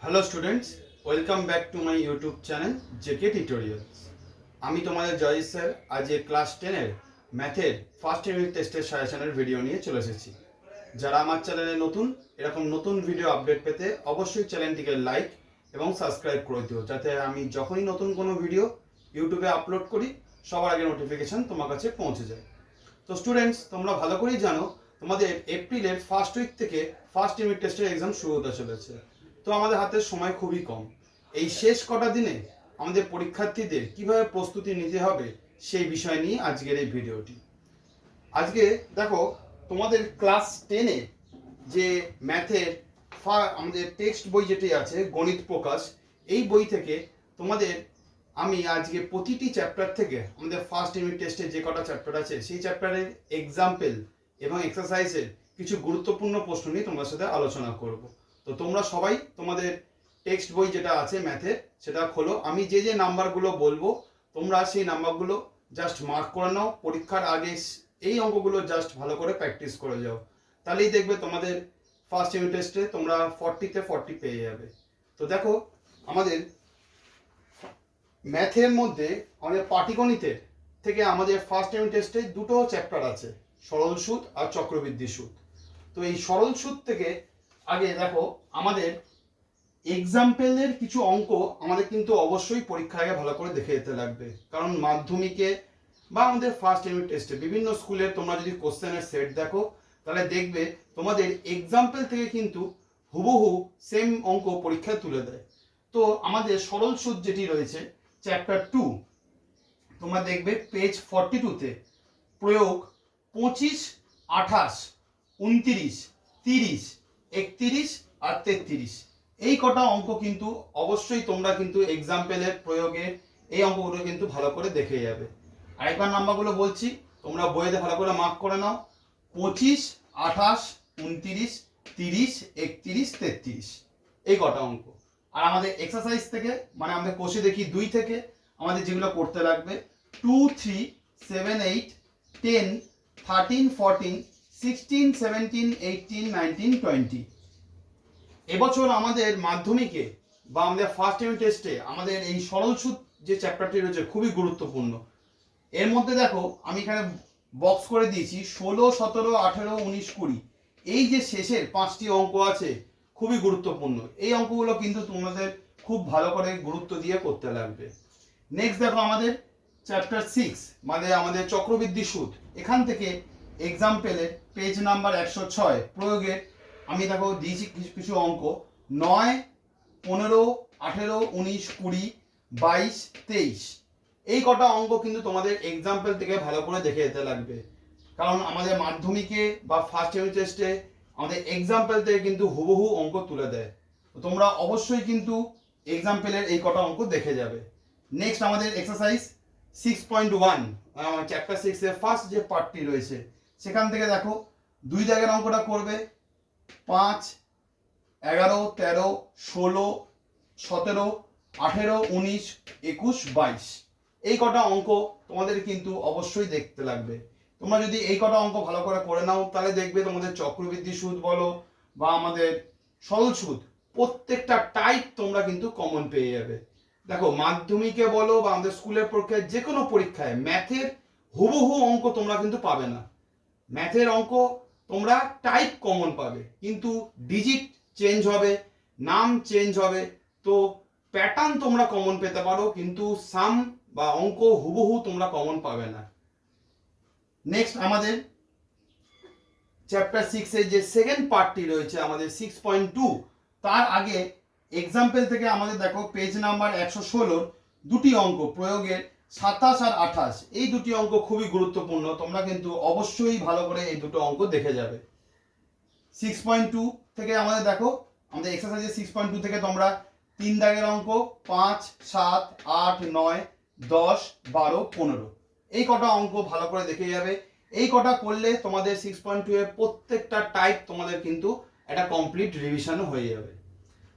Hello students, welcome back to my YouTube channel JK tutorials. আমি তোমাদের জয় sir. আজ class 10-এর ম্যাথের ফার্স্ট ইউনিট টেস্টের সাজেশনের ভিডিও নিয়ে চলে এসেছি। যারা আমার চ্যানেলে নতুন, এরকম নতুন ভিডিও আপডেট পেতে অবশ্যই চ্যানেলটিকে লাইক এবং সাবস্ক্রাইব করে দিও, যাতে আমি যখনই নতুন কোনো ভিডিও ইউটিউবে আপলোড করি সবার আগে নোটিফিকেশান তোমার কাছে পৌঁছে যায়। তো স্টুডেন্টস, তোমরা ভালো করেই জানো তোমাদের এপ্রিলের ফার্স্ট উইক থেকে ফার্স্ট ইউনিট টেস্টের এক্সাম শুরু হতে চলেছে। তো আমাদের হাতে সময় খুবই কম। এই শেষ কটা দিনে আমাদের পরীক্ষার্থীদের কিভাবে প্রস্তুতি নিতে হবে সেই বিষয় নিয়ে আজকের এই ভিডিওটি। আজকে দেখো, তোমাদের ক্লাস 10-এ যে ম্যাথের আমাদের টেক্সট বই যেটি আছে গণিত প্রকাশ, এই বই থেকে তোমাদের আমি আজকে প্রতিটি চ্যাপ্টার থেকে আমাদের ফার্স্ট ইউনিট টেস্টে যে কটা চ্যাপ্টার আছে সেই চ্যাপ্টারের এক্সাম্পল এবং এক্সারসাইজের কিছু গুরুত্বপূর্ণ প্রশ্ন নিয়ে তোমার সাথে আলোচনা করব। তো তোমরা সবাই তোমাদের টেক্সট বই যেটা আছে ম্যাথের সেটা খোলো। আমি যে যে নাম্বারগুলো বলবো তোমরা সেই নাম্বারগুলো জাস্ট মার্ক করে নাও। পরীক্ষার আগে এই অঙ্কগুলো জাস্ট ভালো করে প্র্যাকটিস করে যাও, তাহলেই দেখবে তোমাদের ফার্স্ট ইউনিট টেস্টে তোমরা 40-তে 40 পেয়ে যাবে। তো দেখো, আমাদের ম্যাথের মধ্যে আমাদের পাটিগণিতের থেকে আমাদের ফার্স্ট ইউনিট টেস্টে দুটো চ্যাপ্টার আছে, সরল সুদ আর চক্রবৃদ্ধি সুদ। তো এই সরল সুদ থেকে আগে দেখো, আমাদের এক্সাম্পলের কিছু অঙ্ক আমাদের কিন্তু অবশ্যই পরীক্ষার আগে ভালো করে দেখে যেতে লাগবে, কারণ মাধ্যমিকে বা আমাদের ফার্স্ট ইউনিট টেস্টে বিভিন্ন স্কুলের তোমরা যদি কোশ্চেনের সেট দেখো তাহলে দেখবে তোমাদের এক্সাম্পল থেকে কিন্তু হুবহু সেম অঙ্ক পরীক্ষায় তুলে দেয়। তো আমাদের সরল সুদ যেটি রয়েছে চ্যাপ্টার 2, তোমরা দেখবে পেজ 42-তে প্রয়োগ 25, 28, 29, 30, 31 আর 33 এই কটা অঙ্ক কিন্তু অবশ্যই তোমরা কিন্তু এক্সাম্পলের প্রয়োগে এই অঙ্কগুলো কিন্তু ভালো করে দেখে যাবে। আরেকবার নাম্বারগুলো বলছি, তোমরা বইতে ভালো করে মার্ক করে নাও। 25, 28, 29, 30, 31, 33 এই কটা অঙ্ক। আর আমাদের এক্সারসাইজ থেকে মানে আমাদের কোষে দেখি 2 থেকে আমাদের যেগুলো করতে লাগবে 2, 3, 7, 8, 10, 13, 14, 16, 17, 18, 19, 20। এবছর আমাদের মাধ্যমিকে বা আমাদের ফার্স্ট ইউনিট টেস্টে আমাদের এই সরল সুদ যে চ্যাপ্টারটি রয়েছে খুবই গুরুত্বপূর্ণ। এর মধ্যে দেখো আমি এখানে বক্স করে দিয়েছি 16, 17, 18, 19, 20 এই যে শেষের 5টি অঙ্ক আছে খুবই গুরুত্বপূর্ণ। এই অঙ্কগুলো কিন্তু তোমাদের খুব ভালো করে গুরুত্ব দিয়ে করতে লাগবে। নেক্সট দেখো, আমাদের চ্যাপ্টার 6 মানে আমাদের চক্রবৃদ্ধি সুদ, এখান থেকে এক্সাম্পলের পেজ নাম্বার 106 প্রয়োগের আমি দেখো দিয়েছি কিছু অঙ্ক 9, 15, 18, 19, 20, 22, 23 এই কটা অঙ্ক কিন্তু তোমাদের এক্সাম্পল থেকে ভালো করে দেখে যেতে লাগবে, কারণ আমাদের মাধ্যমিকে বা ফার্স্ট ইউনিট টেস্টে আমাদের এক্সাম্পল থেকে কিন্তু হুবহু অঙ্ক তুলে দেয়। তো তোমরা অবশ্যই কিন্তু এক্সাম্পলের এই কটা অঙ্ক দেখে যাবে। নেক্সট আমাদের এক্সারসাইজ 6.1 চ্যাপ্টার 6 এর ফার্স্ট যে পার্টটি রয়েছে সেখান থেকে দেখো 2 দাগের অঙ্কটা করবে 5, 11, 13, 16, 17, 18, 19, 21, 22 এই কটা অঙ্ক তোমাদের কিন্তু অবশ্যই দেখতে লাগবে। তোমরা যদি এই কটা অঙ্ক ভালো করে নাও তাহলে দেখবে তোমাদের চক্রবৃদ্ধি সুদ বলো বা আমাদের সরল সুদ প্রত্যেকটা টাইপ তোমরা কিন্তু কমন পেয়ে যাবে। দেখো, মাধ্যমিকে বলো বা আমাদের স্কুলের পরীক্ষায় যে কোনো পরীক্ষায় ম্যাথের হুবহু অঙ্ক তোমরা কিন্তু পাবে না। ম্যাথের অঙ্ক তোমরা টাইপ কমন পাবে, কিন্তু ডিজিট চেঞ্জ হবে, নাম চেঞ্জ হবে। তো প্যাটার্ন তোমরা কমন পেতে পারো, কিন্তু সাম বা অঙ্ক হুবহু তোমরা কমন পাবে না। নেক্সট আমাদের চ্যাপ্টার 6 এর যে সেকেন্ড পার্টটি রয়েছে আমাদের 6.2, তার আগে এক্সাম্পল থেকে আমাদের দেখো পেজ নাম্বার 116 দুটি অঙ্ক প্রয়োগের 27 আর 28 এই দুটি অঙ্ক খুবই গুরুত্বপূর্ণ। তোমরা কিন্তু অবশ্যই ভালো করে এই দুটো অঙ্ক দেখে যাবে। 6.2 থেকে আমাদের দেখো আমাদের এক্সারসাইজে 6.2 থেকে তোমরা 3 দাগের অঙ্ক 5, 7, 8, 9, 10, 12, 15 এই কটা অঙ্ক ভালো করে দেখে যাবে। এই কটা করলে তোমাদের 6.2 এর প্রত্যেকটা টাইপ তোমাদের কিন্তু একটা কমপ্লিট রিভিশনও হয়ে যাবে।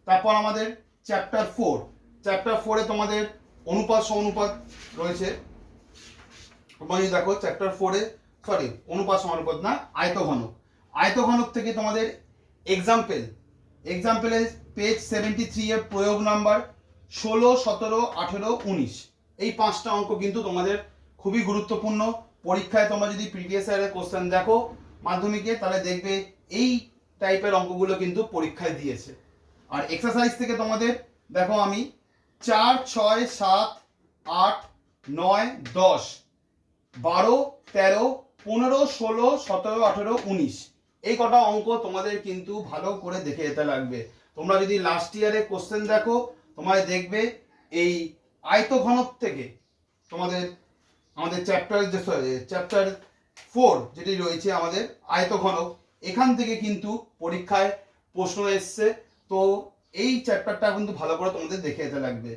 তারপর আমাদের চ্যাপ্টার 4 এ তোমাদের অনুপাত সমানুপাত রয়েছে। তোমরা দেখো চ্যাপ্টার 4 এ অনুপাত সমানুপাত না, আয়তঘনক থেকে তোমাদের এক্সাম্পলের পেজ 73 এর প্রয়োগ নাম্বার 16, 17, 18, 19 এই 5টা অঙ্ক কিন্তু তোমাদের খুবই গুরুত্বপূর্ণ। পরীক্ষায় তোমরা যদি প্রিভিয়াস ইয়ারের কোশ্চেন দেখো মাধ্যমিকে, তাহলে দেখবে এই টাইপের অঙ্কগুলো কিন্তু পরীক্ষায় দিয়েছে। আর এক্সারসাইজ থেকে তোমাদের দেখো আমি 4, 6, 7, 8, 9, 10, 12, 13, 15, 16, 17, 18, 19 এই কটা অঙ্ক তোমাদের কিন্তু ভালো করে দেখে যেতে লাগবে। তোমরা যদি লাস্ট ইয়ারে কোশ্চেন দেখো তোমাদের দেখবে এই আয়তঘনক থেকে তোমাদের আমাদের চ্যাপ্টার 4 যেটি রয়েছে আমাদের আয়তঘনক, এখান থেকে কিন্তু পরীক্ষায় প্রশ্ন এসছে। তো এই চ্যাপ্টারটা কিন্তু ভালো করে তোমাদের দেখে যেতে লাগবে।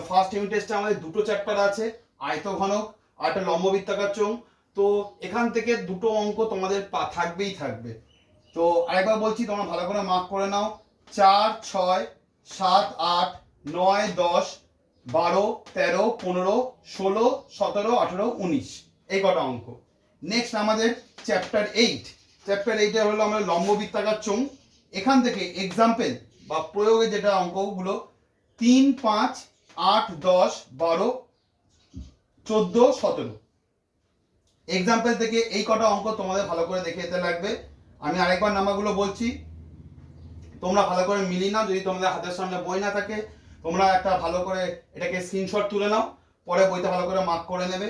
ফার্স্ট ইউনিট টেস্টে আমাদের দুটো চ্যাপ্টার আছে, আয়তঘনক আর একটা লম্ববৃত্তাকার চোঙ। তো এখান থেকে দুটো অঙ্ক তোমাদের থাকবেই থাকবে। তো আরেকবার বলছি, তোমরা ভালো করে মার্ক করে নাও। 4, 6, 7, 8, 9, 10, 12, 13, 15, 16, 17, 18, 19 এই কটা অঙ্ক। নেক্সট আমাদের চ্যাপ্টার 8 হলো আমাদের লম্ববৃত্তাকার চোঙ। এখান থেকে এক্সাম্পল বা প্রয়োগে যেটা অঙ্কগুলো 3, 5, 8, 10, 12, 14, 17 এক্সাম্পল থেকে এই কটা অঙ্ক তোমাদের ভালো করে দেখে যেতে লাগবে। আমি আরেকবার নাম্বারগুলো বলছি, তোমরা ভালো করে মিলিয়ে নাও। যদি তোমাদের হাতের সামনে বই না থাকে তোমরা একটা ভালো করে এটাকে স্ক্রিনশট তুলে নাও, পরে বইতে ভালো করে মার্ক করে নেবে।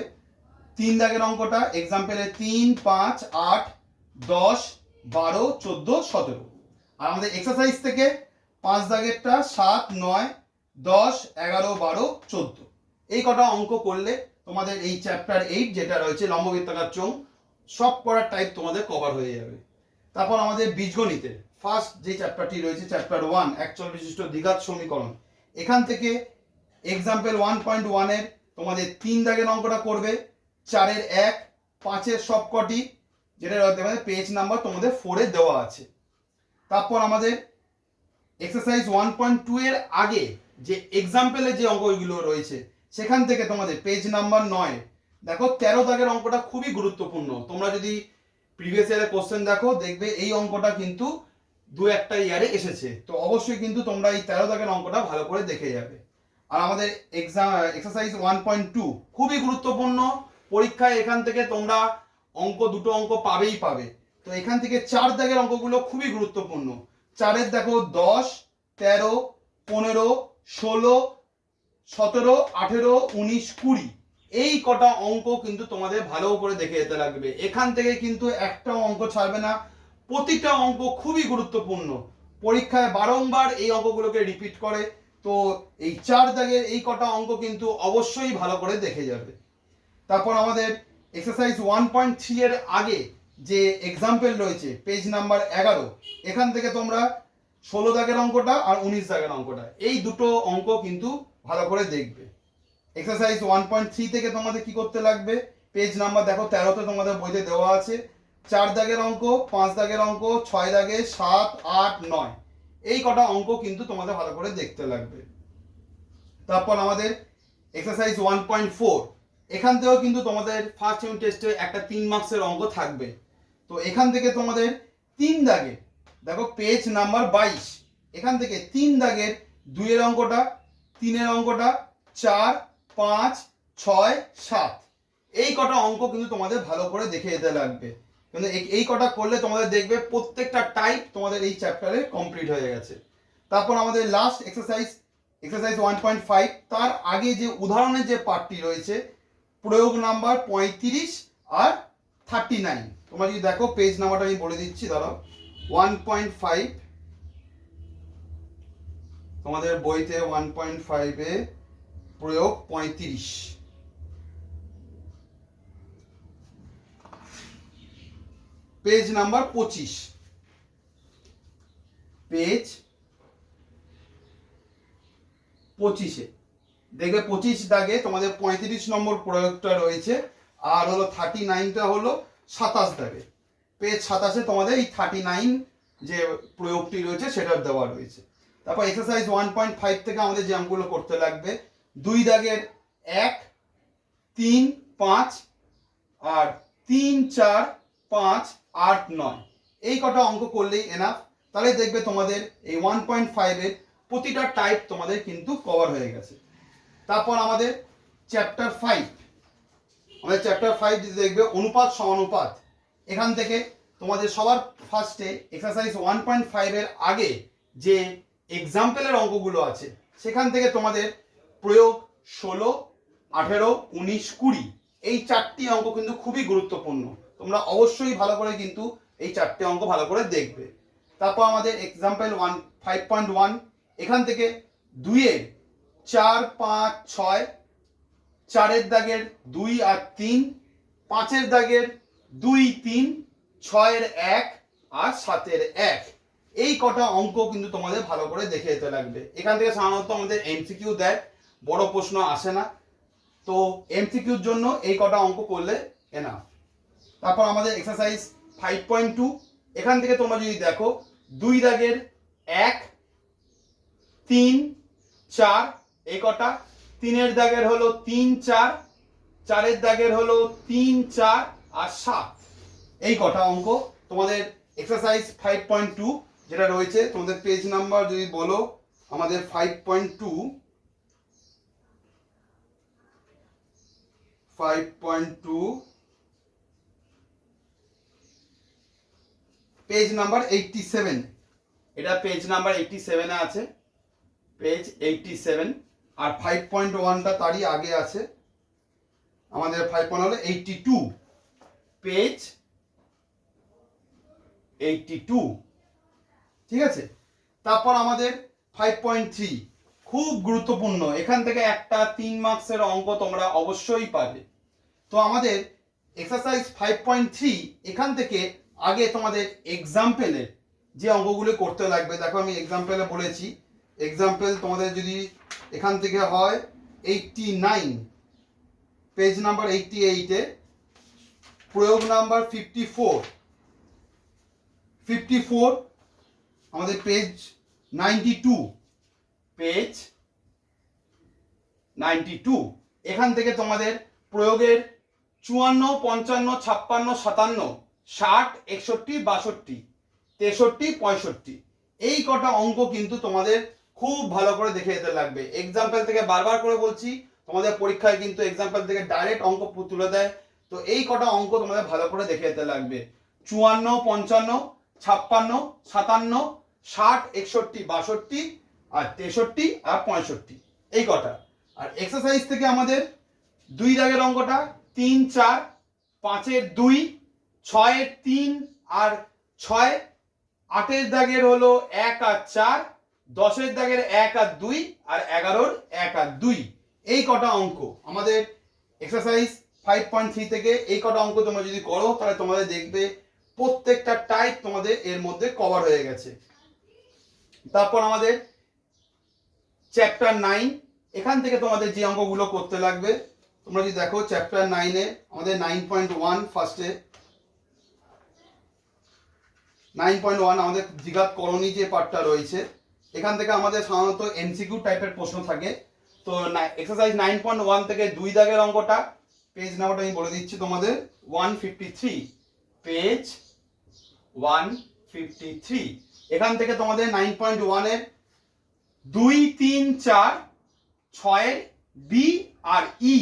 3 দাগের অঙ্কটা এক্সাম্পলে 3, 5, 8, 10, 12, 14, 17। আর আমাদের এক্সারসাইজ থেকে 5 দাগেরটা 7, 9, 10, 11, 12, 14 এই কটা অঙ্ক করলে তোমাদের এই চ্যাপ্টার 8 যেটা রয়েছে লম্ববৃত্তাকার চোঙ সব করার টাইপ তোমাদের কভার হয়ে যাবে। তারপর আমাদের বীজগণিতের ফার্স্ট যে চ্যাপ্টারটি রয়েছে চ্যাপ্টার 1 একচল বিশিষ্ট দ্বিঘাত সমীকরণ, এখান থেকে এক্সাম্পল 1.1 এর তোমাদের 3 দাগের অঙ্কটা করবে, 4 এর 1, 5 এর সবকটি, যেটা তোমাদের পেজ নাম্বার তোমাদের 4 এ দেওয়া আছে। তারপর আমাদের এক্সারসাইজ 1.2 এর আগে যে এক্সাম্পলে যে অঙ্কগুলো রয়েছে সেখান থেকে তোমাদের পেজ নাম্বার 9 দেখো 13 দাগের অঙ্কটা খুবই গুরুত্বপূর্ণ। তোমরা যদি প্রিভিয়াস ইয়ারের কোশ্চেন দেখো দেখবে এই অঙ্কটা কিন্তু দু একটা ইয়ারে এসেছে। তো অবশ্যই কিন্তু তোমরা এই 13 দাগের অঙ্কটা ভালো করে দেখে যাবে। আর আমাদের এক্সারসাইজ 1.2 খুবই গুরুত্বপূর্ণ, পরীক্ষায় এখান থেকে তোমরা দুটো অঙ্ক পাবেই পাবে। তো এখান থেকে 4 দাগের অঙ্কগুলো খুবই গুরুত্বপূর্ণ। 4 এর দেখো 10, 13, 15, 16, 17, 18, 19, 20 এই কটা অঙ্ক কিন্তু তোমাদের ভালো করে দেখে যেতে লাগবে। এখান থেকে কিন্তু একটাও অঙ্ক ছাড়বে না, প্রতিটা অঙ্ক খুবই গুরুত্বপূর্ণ। পরীক্ষায় বারংবার এই অঙ্কগুলোকে রিপিট করে। তো এই 4 দাগের এই কটা অঙ্ক কিন্তু অবশ্যই ভালো করে দেখে যাবে। তারপর আমাদের এক্সারসাইজ 1.3 এর আগে যে এক্সাম্পল রয়েছে পেজ নাম্বার 11, এখান থেকে তোমরা 16 দাগের অঙ্কটা আর 19 দাগের অঙ্কটা এই দুটো অঙ্ক কিন্তু ভালো করে দেখবে। এক্সারসাইজ 1.3 থেকে তোমাদের কি করতে লাগবে, পেজ নাম্বার দেখো 13তে তোমাদের বইতে দেওয়া আছে, 4 দাগের অঙ্ক, 5 দাগের অঙ্ক, 6 দাগে, 7, 8, 9 এই কটা অঙ্ক কিন্তু তোমাদের ভালো করে দেখতে লাগবে। তারপর আমাদের এক্সারসাইজ 1.4 এখান থেকেও কিন্তু তোমাদের ফার্স্ট ইউনিট টেস্টে একটা 3 মার্কসের অঙ্ক থাকবে। তো এখান থেকে তোমাদের 3 দাগে দেখো পেজ নাম্বার 22 এখান থেকে 3 দাগের 2 এর অঙ্কটা, 3 এর অঙ্কটা, 4, 5, 6, 7 এই কটা অঙ্ক কিন্তু তোমাদের ভালো করে দেখে যেতে লাগবে। কিন্তু এই কটা করলে তোমাদের দেখবে প্রত্যেকটা টাইপ তোমাদের এই চ্যাপ্টারে কমপ্লিট হয়ে গেছে। তারপর আমাদের লাস্ট এক্সারসাইজ 1.5 তার আগে যে উদাহরণের যে পার্টটি রয়েছে প্রয়োগ নাম্বার 35 আর 39। তোমরা যদি দেখো পেজ নাম্বারটা আমি বলে দিচ্ছি, ধরো 1.5 তোমাদের বইতে 1.5 এ প্রয়োগ 35, পেজ নাম্বার 25, পেজ 25 দেখবে 25 দাগে তোমাদের 35 নম্বর প্রয়োগটা রয়েছে, আর হলো 39টা হলো 27 দাগে। পেজ 27 তোমাদের এই 39 যে প্রয়োগটি রয়েছে সেটা দেওয়া রয়েছে। তারপর এক্সারসাইজ 1.5 থেকে আমাদের যে অঙ্কগুলো করতে লাগবে 2 দাগের 1, 3, 5 আর 3, 4, 5, 8, 9 এই কটা অঙ্ক করলেই এনাফ। তাহলে দেখবে তোমাদের এই 1.5 এর প্রতিটা টাইপ তোমাদের কিন্তু কভার হয়ে গেছে। তারপর আমাদের চ্যাপ্টার 5, আমাদের চ্যাপ্টার 5 দেখবে অনুপাত সমানুপাত। এখান থেকে তোমাদের সবার ফার্স্টে এক্সারসাইজ 1.5 এর আগে যে এক্সাম্পলের অঙ্কগুলো আছে সেখান থেকে তোমাদের প্রয়োগ 16, 18, 19, 20 এই 4টি অঙ্ক কিন্তু খুবই গুরুত্বপূর্ণ। তোমরা অবশ্যই ভালো করে কিন্তু এই 4টে অঙ্ক ভালো করে দেখবে। তারপর আমাদের এক্সাম্পল 5.1 এখান থেকে 2 এর 4, 5, 6, 4-এর দাগের 2 আর 3, 5-এর দাগের 2, 3, 6-এর 1 আর 7-এর 1 এই কটা অঙ্ক কিন্তু তোমাদের ভালো করে দেখে যেতে লাগবে। এখান থেকে সাধারণত আমাদের এমসিকিউ দেয়, বড় প্রশ্ন আসে না, তো এমসিকিউর জন্য এই কটা অঙ্ক করলে এনাফ। তারপর আমাদের এক্সারসাইজ 5.2 এখান থেকে তোমরা যদি দেখো 2 দাগের 1, 3, 4 এই কটা, 3-এর দাগের হলো 3, 4, 4-এর দাগের হলো 3, 4 আর 7 এই কটা অঙ্ক তোমাদের এক্সারসাইজ 5.2 যেটা রয়েছে তোমাদের পেজ নাম্বার যদি বলো আমাদের 5.2 পেজ নাম্বার 87, এটা পেজ নাম্বার 87 এ আছে, পেজ 87। আর 5.1টা তারই আগে আছে, আমাদের 5.1 হলো 82, পেজ 82, ঠিক আছে। তারপর আমাদের 5.3 খুব গুরুত্বপূর্ণ, এখান থেকে একটা 3 মার্কসের অঙ্ক তোমরা অবশ্যই পাবে। তো আমাদের এক্সারসাইজ 5.3 এখান থেকে আগে তোমাদের এক্সাম্পলের যে অঙ্কগুলো করতে লাগবে, দেখো আমি এক্সাম্পলে বলেছি, এক্সাম্পল তোমাদের যদি এখান থেকে হয় 89, পেজ নাম্বার 88-এ প্রয়োগ নাম্বার 54 আমাদের পেজ 92, পেজ 92 এখান থেকে তোমাদের প্রয়োগের 54, 55, 56, 57, 60, 61, 62, 63, 65 এই কটা অঙ্ক কিন্তু তোমাদের খুব ভালো করে দেখে যেতে লাগবে। এক্সাম্পল থেকে বারবার করে বলছি, তোমাদের পরীক্ষায় কিন্তু এক্সাম্পল থেকে ডাইরেক্ট অঙ্ক তুলে দেয়, তো এই কটা অঙ্ক তোমাদের ভালো করে দেখে যেতে লাগবে। 54, 55, 56, 57, 60, 61, 62 আর 63 আর 65 এই কটা। আর এক্সারসাইজ থেকে আমাদের 2 দাগের অঙ্কটা 3, 4, 5-এর 2, 6-এর 3 আর 6, 8-এর দাগের হলো 1 আর 4, 10-এর দাগের 1 আর 2 আর 11-র 1 আর 2 এই কটা অঙ্ক আমাদের এক্সারসাইজ 5.3 থেকে এই কটা অঙ্ক তোমরা যদি করো তাহলে তোমাদের দেখবে প্রত্যেকটা টাইপ তোমাদের এর মধ্যে কভার হয়ে গেছে। তারপর আমাদের চ্যাপ্টার 9 এখান থেকে তোমাদের যে অঙ্কগুলো করতে লাগবে, তোমরা যদি দেখো চ্যাপ্টার 9-এ আমাদের 9.1 ফার্স্টে 9.1 আমাদের দ্বিঘাত করণী যে পার্টটা রয়েছে এখান থেকে আমাদের সাধারণত এমসিকিউ টাইপের প্রশ্ন থাকে। তো এক্সারসাইজ 9.1 থেকে 2 দাগের অঙ্কটা, পেজ নাম্বারটা আমি বলে দিচ্ছি তোমাদের 153, পেজ 153 এখান থেকে তোমাদের 9.1 এর 2, 3, 4, 6-এর বি আর ই,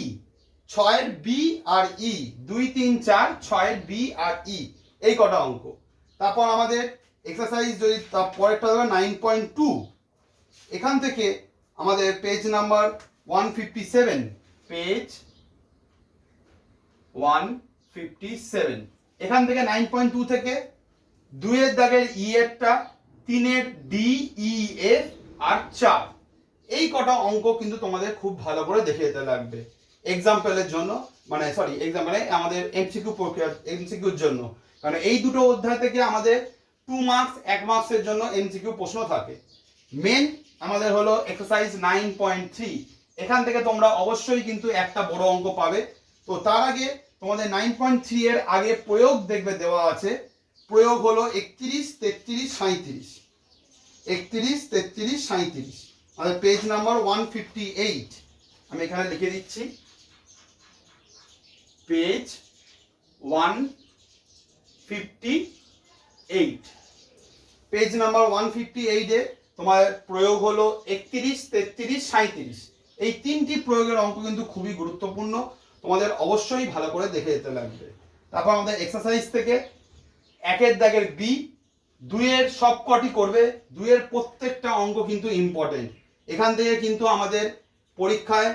6-এর বি আর ই, 2, 3, 4, 6-এর বি আর ই এই কটা অঙ্ক। তারপর আমাদের এক্সারসাইজ যদি পরেরটা হবে 9.2 এখান থেকে আমাদের পেজ নাম্বার 157, পেজ 157 এখান থেকে 9.2 থেকে 2-এর দাগের ই এরটা, 3-এর ডি ই এফ আর 4 এই কটা অঙ্ক কিন্তু তোমাদের খুব ভালো করে দেখে যেতে লাগবে এক্সাম্পলের জন্য, মানে সরি এক্সাম্পলে আমাদের এমসিকিউ প্রক্রিয়া এমসিকিউর জন্য, কারণ এই দুটো অধ্যায় থেকে আমাদের 2 মার্কস 1 মার্কসের জন্য এমসিকিউ প্রশ্ন থাকে। মেন আমাদের হলো এক্সারসাইজ 9.3 এখান থেকে তোমরা অবশ্যই কিন্তু একটা বড় অঙ্ক পাবে। তো তার আগে তোমাদের 9.3 এর আগে প্রয়োগ দেখবে দেওয়া আছে, প্রয়োগ হলো 31, 33, 37, 31, 33, 37 আমাদের পেজ নাম্বার 158 আমি এখানে লিখে দিচ্ছি, পেজ 158 পেজ নাম্বার 158-এ তোমার প্রয়োগ হলো 31, 33, 37। এই তিনটি প্রয়োগের অঙ্ক কিন্তু খুবই গুরুত্বপূর্ণ, তোমাদের অবশ্যই ভালো করে দেখে যেতে লাগবে। তারপর আমাদের এক্সারসাইজ থেকে 1-এর দাগের বি, 2-এর সব কটি করবে, 2-এর প্রত্যেকটা অঙ্ক কিন্তু ইম্পর্টেন্ট। এখান থেকে কিন্তু আমাদের পরীক্ষায়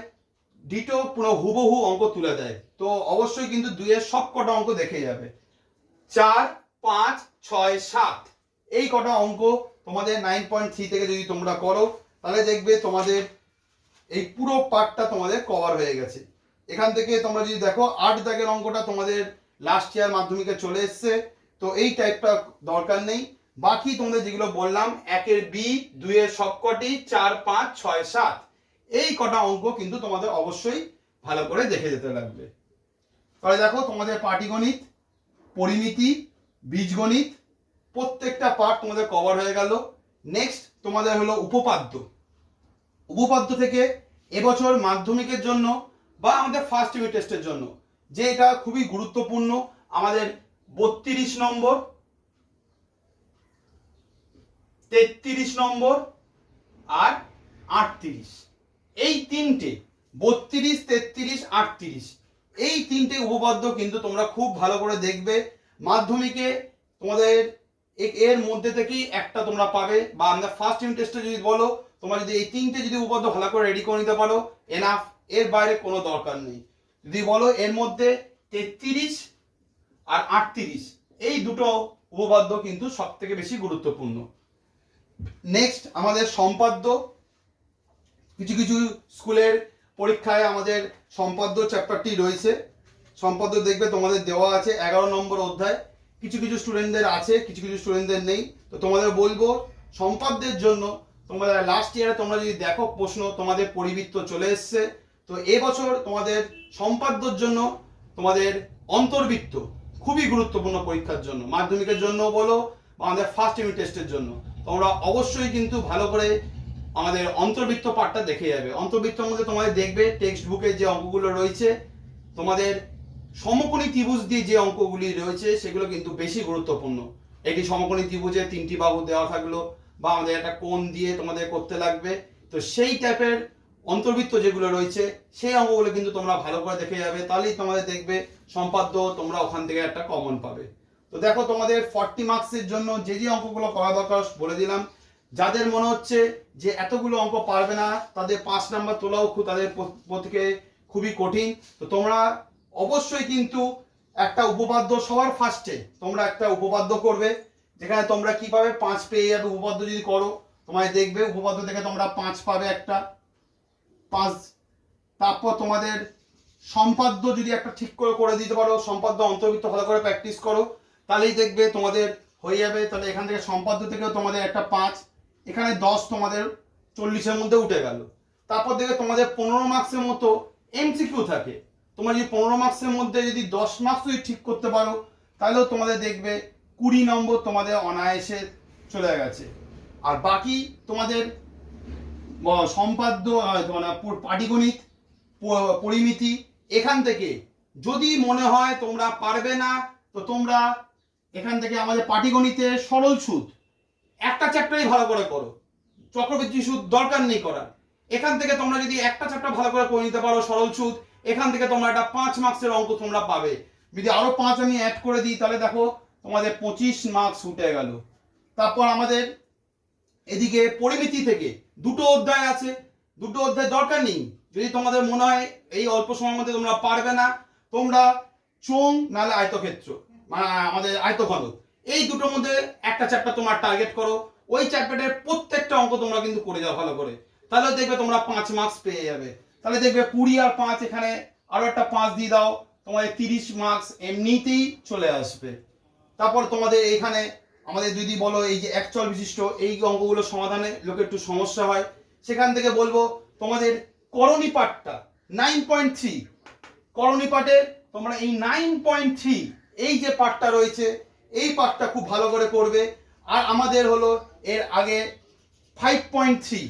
ডিটো পুরো হুবহু অঙ্ক তুলে দেয়, তো অবশ্যই কিন্তু 2-এর সব কটা অঙ্ক দেখে যাবে। 4, 5, 6, 7 এই কটা অঙ্ক তোমাদের 9.3 থেকে যদি তোমরা করো তাহলে দেখবে তোমাদের এই পুরো পার্টটা তোমাদের কভার হয়ে গেছে। এখান থেকে তোমরা যদি দেখো 8 দাগের অঙ্কটা তোমাদের লাস্ট ইয়ার মাধ্যমিকে চলে এসছে, তো এই টাইপটা দরকার নেই। বাকি তোমাদের যেগুলো বললাম 1-এর বি, 2-এর সবকটি, 4, 5, 6, 7 এই কটা অঙ্ক কিন্তু তোমাদের অবশ্যই ভালো করে দেখে যেতে লাগবে। তাহলে দেখো তোমাদের পাটিগণিত, পরিমিতি, বীজগণিত প্রত্যেকটা পার্ট তোমাদের কভার হয়ে গেল। নেক্সট তোমাদের হলো উপপাদ্য। উপপাদ্য থেকে এবছর মাধ্যমিকের জন্য বা আমাদের ফার্স্ট ইউনিট টেস্টের জন্য যে এটা খুবই গুরুত্বপূর্ণ, আমাদের 32 নম্বর, 33 নম্বর আর 38, এই তিনটে 32, 33, 38 এই তিনটে উপপাদ্য কিন্তু তোমরা খুব ভালো করে দেখবে। মাধ্যমিকে তোমাদের এর মধ্যে থেকেই একটা তোমরা পাবে, বা আমাদের ফার্স্ট ইউনিট টেস্টে যদি বলো তোমরা যদি এই তিনটে যদি উপপাদ্য ভালো করে রেডি করে নিতে পারো এনাফ, এর বাইরে কোনো দরকার নেই। যদি বলো এর মধ্যে 33 আর 38 এই দুটো উপপাদ্য কিন্তু সব থেকে বেশি গুরুত্বপূর্ণ। নেক্সট আমাদের সম্পাদ্য, কিছু কিছু স্কুলের পরীক্ষায় আমাদের সম্পাদ্য চ্যাপ্টারটি রয়েছে। সম্পাদ্য দেখবে তোমাদের দেওয়া আছে 11 নম্বর অধ্যায়, কিছু কিছু স্টুডেন্টদের আছে, কিছু কিছু স্টুডেন্টদের নেই। তো তোমাদের বলবো সম্পাদ্যের জন্য তোমরা লাস্ট ইয়ারে তোমরা যদি দেখো প্রশ্ন তোমাদের পরিবৃত্ত চলে এসছে, তো এবছর তোমাদের সম্পাদ্যর জন্য তোমাদের অন্তর্বৃত্ত খুবই গুরুত্বপূর্ণ পরীক্ষার জন্য, মাধ্যমিকের জন্য বলো বা আমাদের ফার্স্ট ইউনিট টেস্টের জন্য। তোমরা অবশ্যই কিন্তু ভালো করে আমাদের অন্তর্বৃত্ত পার্টটা দেখে যাবে। অন্তর্বৃত্তের মধ্যে তোমাদের দেখবে টেক্সট বুকে যে অঙ্কগুলো রয়েছে, তোমাদের সমকোণী ত্রিভুজ দিয়ে যে অঙ্কগুলি রয়েছে সেগুলো কিন্তু বেশি গুরুত্বপূর্ণ। একটি সমকোণী ত্রিভুজে 3টি বাহু দেওয়া থাকলো বা আমাদের একটা কোণ দিয়ে তোমাদের করতে লাগবে, তো সেই টাইপের অন্তর্বৃত্ত যেগুলো রয়েছে সেই অঙ্কগুলো কিন্তু তোমরা ভালো করে দেখে যাবে, তাহলেই তোমাদের দেখবে সম্পাদ্য তোমরা ওখান থেকে একটা কমন পাবে। তো দেখো তোমাদের 40 মার্কসের জন্য যে যে অঙ্কগুলো করা দরকার বলে দিলাম। যাদের মনে হচ্ছে যে এতগুলো অঙ্ক পারবে না, তাদের 5 নাম্বার তোলাও তাদের পক্ষে খুবই কঠিন, তো তোমরা অবশ্যই কিন্তু একটা উপপাদ্য সবার ফার্স্টে তোমরা একটা উপপাদ্য করবে, যেখানে তোমরা কি পাবে 5 পেয়ে যাবে। উপপাদ্য যদি করো তোমায় দেখবে উপপাদ্য থেকে তোমরা 5 পাবে একটা 5। তারপর তোমাদের সম্পাদ্য যদি একটা ঠিক করে করে দিতে পারো, সম্পাদ্য অন্তর্বৃত্ত ভালো করে প্র্যাকটিস করো, তাহলেই দেখবে তোমাদের হয়ে যাবে। তাহলে এখান থেকে সম্পাদ্য থেকেও তোমাদের একটা 5, এখানে 10 তোমাদের 40-এর মধ্যে উঠে গেল। তারপর দেখবে তোমাদের 15 মার্কসের মতো এমসিকিউ থাকে। তোমরা যদি 15 মার্কসের মধ্যে যদি 10 মার্কস যদি ঠিক করতে পারো তাহলেও তোমাদের দেখবে 20 নম্বর তোমাদের অনায়াসে চলে গেছে। আর বাকি তোমাদের সম্পাদ্য, পাটিগণিত, পরিমিতি, এখান থেকে যদি মনে হয় তোমরা পারবে না, তো তোমরা এখান থেকে আমাদের পাটিগণিতের সরল সুদ একটা চ্যাপ্টারই ভালো করে করো, চক্রবৃদ্ধি সুদ দরকার নেই করার। এখান থেকে তোমরা যদি একটা চ্যাপ্টার ভালো করে করে নিতে পারো সরল সুদ, এখান থেকে তোমরা একটা 5 মার্কসের অঙ্ক তোমরা পাবে। যদি আরো 5 আমি অ্যাড করে দিই তাহলে দেখো তোমাদের 25 মার্কস উঠে গেল। তারপর আমাদের এদিকে পরিমিতি থেকে দুটো অধ্যায় আছে, দুটো অধ্যায় দরকার নেই। যদি তোমাদের মনে হয় এই অল্প সময়ের মধ্যে তোমরা পারবে না, তোমরা চোঙ নাহলে আয়তক্ষেত্র, মানে আমাদের আয়তঘনক, এই দুটোর মধ্যে একটা চ্যাপ্টার তোমার টার্গেট করো, ওই চ্যাপ্টারের প্রত্যেকটা অঙ্ক তোমরা কিন্তু করে যাও ভালো করে, তাহলে দেখবে তোমরা 5 মার্কস পেয়ে যাবে। তাহলে দেখবে 20 আর 5 এখানে আরো একটা 5 দিয়ে দাও, তোমাদের 30 মার্কস এমনিতেই চলে আসবে। তারপর তোমাদের এইখানে আমাদের যদি বলো এই যে একচল বিশিষ্ট এই অঙ্কগুলো সমাধানে লোকের একটু সমস্যা হয়, সেখান থেকে বলবো তোমাদের করণী পাঠটা 9.3, করণী পাঠে তোমরা এই 9.3 এই যে পাঠটা রয়েছে এই পাঠটা খুব ভালো করে করবে। আর আমাদের হলো এর আগে 5.3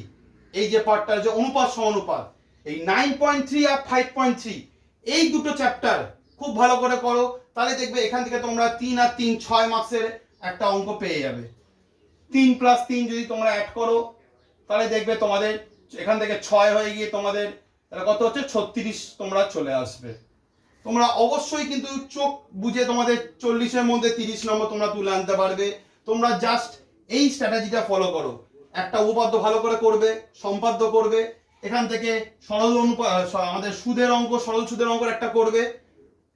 এই যে পাঠটা যে অনুপাত সমানুপাত, এই 9.3 আর 5.3 এই দুটো চ্যাপ্টার খুব ভালো করে করো, তাহলে দেখবে এখান থেকে তোমরা 3 আর 3 6 মার্কসের একটা অঙ্ক পেয়ে যাবে। 3+3 যদি তোমরা অ্যাড করো তাহলে দেখবে তোমাদের এখান থেকে 6 হয়ে গিয়ে তোমাদের তাহলে কত হচ্ছে 36 তোমরা চলে আসবে। তোমরা অবশ্যই কিন্তু চোখ বুঝে তোমাদের 40-এর মধ্যে 30 নম্বর তোমরা তুলে আনতে পারবে। তোমরা জাস্ট এই স্ট্র্যাটেজিটা ফলো করো, একটা উপপাদ্য ভালো করে করবে, সম্পাদ্য করবে, এখান থেকে সরল আমাদের সুদের অঙ্ক, সরল সুদের অঙ্ক একটা করবে,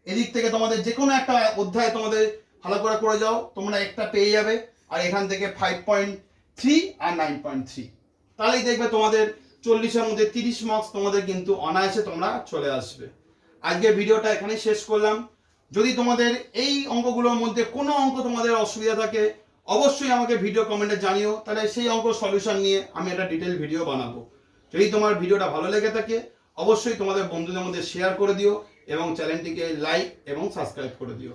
এদিক থেকে তোমাদের যে কোনো একটা অধ্যায় তোমাদের ভালো করে যাও, তোমরা একটা পেয়ে যাবে। আর এখান থেকে 5.3 আর 9.3, তাহলেই দেখবে তোমাদের 40-এর মধ্যে 30 মার্কস তোমাদের কিন্তু অনায়াসে তোমরা চলে আসবে। আজকে ভিডিওটা এখানেই শেষ করলাম। যদি তোমাদের এই অঙ্কগুলোর মধ্যে কোনো অঙ্ক তোমাদের অসুবিধা থাকে অবশ্যই আমাকে ভিডিও কমেন্টে জানিও, তাহলে সেই অঙ্ক সলিউশন নিয়ে আমি একটা ডিটেল ভিডিও বানাবো। যদি তোমার ভিডিওটা ভালো লেগে থাকে অবশ্যই তোমাদের বন্ধুদের মধ্যে শেয়ার করে দিও এবং চ্যানেলটিকে লাইক এবং সাবস্ক্রাইব করে দিও।